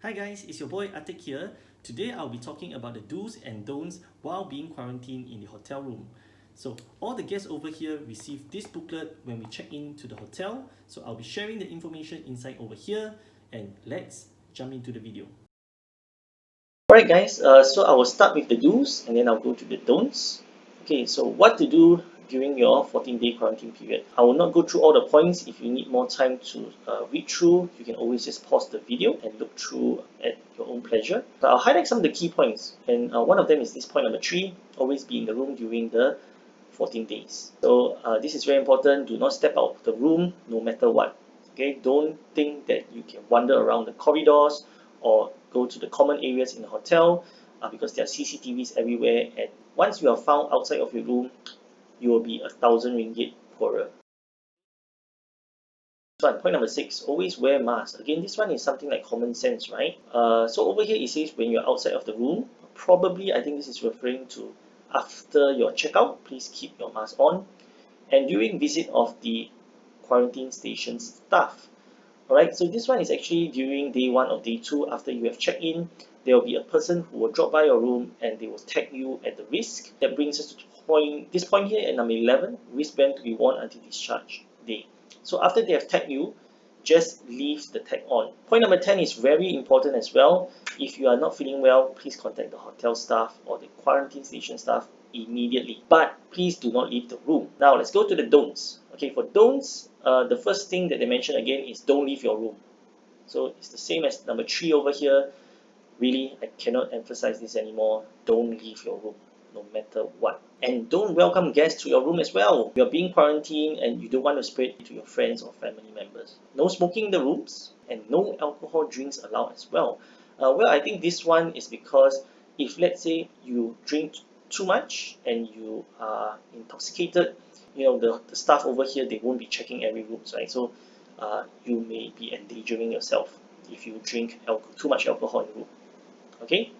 Hi guys, it's your boy Ah Teck here. Today I'll be talking about the do's and don'ts while being quarantined in the hotel room. So all the guests over here receive this booklet when we check in to the hotel. So I'll be sharing the information inside over here, and let's jump into the video. Alright guys, so I will start with the do's and then I'll go to the don'ts. Okay, so what to do during your 14-day quarantine period. I will not go through all the points. If you need more time to read through, you can always just pause the video and look through at your own pleasure. But I'll highlight some of the key points, and one of them is this point number 3, always be in the room during the 14 days. So this is very important. Do not step out of the room no matter what. Okay, don't think that you can wander around the corridors or go to the common areas in the hotel because there are CCTVs everywhere, and once you are found outside of your room, you will be 1,000 ringgit poorer. Point number 6, always wear mask. Again, this one is something like common sense, right? So over here it says when you're outside of the room, probably I think this is referring to after your checkout, please keep your mask on. And during visit of the quarantine station staff. Alright, so this one is actually during day 1 or day 2 after you have checked in. There will be a person who will drop by your room and they will tag you at the risk. That brings us to this point here at number 11, wristband to be worn until discharge day. So after they have tagged you, just leave the tag on. Point number 10 is very important as well. If you are not feeling well, please contact the hotel staff or the quarantine station staff immediately. But please do not leave the room. Now let's go to the don'ts. Okay, for don'ts, the first thing that they mention again is don't leave your room. So it's the same as number 3 over here. Really, I cannot emphasize this anymore. Don't leave your room, no matter what. And don't welcome guests to your room as well. You're being quarantined and you don't want to spread it to your friends or family members. No smoking in the rooms and no alcohol drinks allowed as well. Well, I think this one is because if let's say you drink too much and you are intoxicated, the staff over here, they won't be checking every room, right? So you may be endangering yourself if you drink too much alcohol in the room. Okay,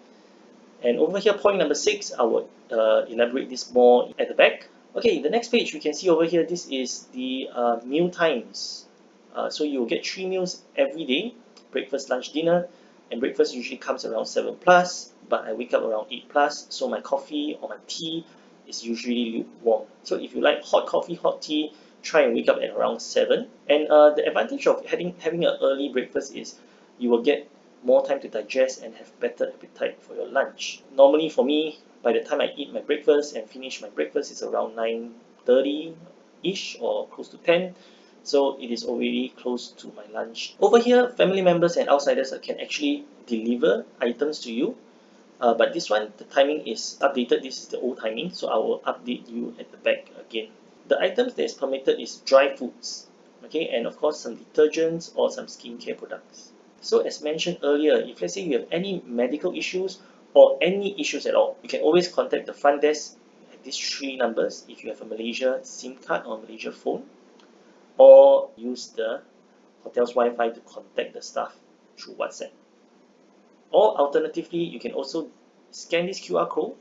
and over here point number 6, I would elaborate this more at the back. Okay, the next page we can see over here, this is the meal times. So you'll get 3 meals every day: breakfast, lunch, dinner. And breakfast usually comes around 7 plus, but I wake up around 8 plus, so my coffee or my tea is usually lukewarm. So if you like hot coffee, hot tea, try and wake up at around 7. And the advantage of having an early breakfast is you will get more time to digest and have better appetite for your lunch. Normally for me, by the time I eat my breakfast and finish my breakfast, it's around 9:30-ish or close to 10. So it is already close to my lunch. Over here, family members and outsiders can actually deliver items to you. But this one, the timing is updated. This is the old timing, so I will update you at the back again. The items that is permitted is dry foods, okay, and of course some detergents or some skincare products. So as mentioned earlier, if let's say you have any medical issues or any issues at all, you can always contact the front desk at these 3 numbers if you have a Malaysia SIM card or Malaysia phone, or use the hotel's Wi-Fi to contact the staff through WhatsApp. Or alternatively, you can also scan this QR code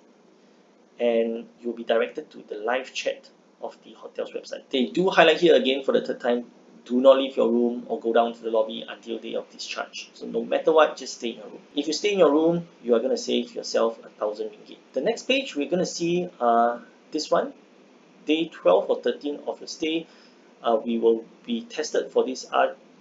and you'll be directed to the live chat of the hotel's website. They do highlight here again for the 3rd time, do not leave your room or go down to the lobby until day of discharge. So no matter what, just stay in your room. If you stay in your room, you are going to save yourself 1,000 ringgit. The next page, we're going to see this one. Day 12 or 13 of your stay, we will be tested for this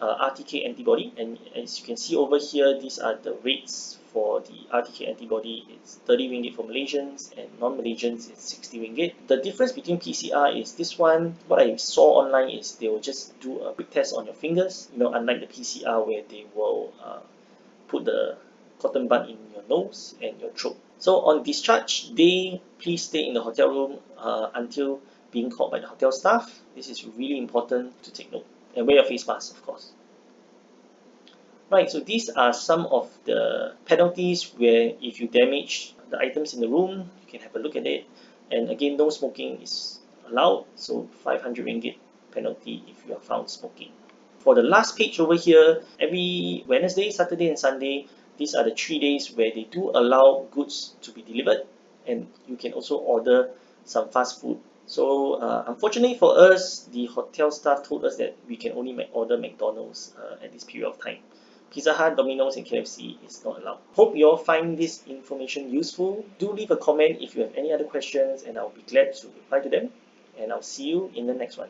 RTK antibody, and as you can see over here, these are the rates for the RTK antibody. It's 30 ringgit for Malaysians, and non-Malaysians it's 60 ringgit. The difference between PCR is this one, what I saw online is they will just do a quick test on your fingers, unlike the PCR where they will put the cotton bud in your nose and your throat. So on discharge day, please stay in the hotel room until being called by the hotel staff. This is really important to take note. And wear your face mask, of course. Right, so these are some of the penalties where if you damage the items in the room, you can have a look at it. And again, no smoking is allowed, so 500 ringgit penalty if you are found smoking. For the last page over here, every Wednesday, Saturday and Sunday, these are the 3 days where they do allow goods to be delivered, and you can also order some fast food. So unfortunately for us, the hotel staff told us that we can only order McDonald's at this period of time. Pizza Hut, Domino's and KFC is not allowed. Hope you all find this information useful. Do leave a comment if you have any other questions and I'll be glad to reply to them. And I'll see you in the next one.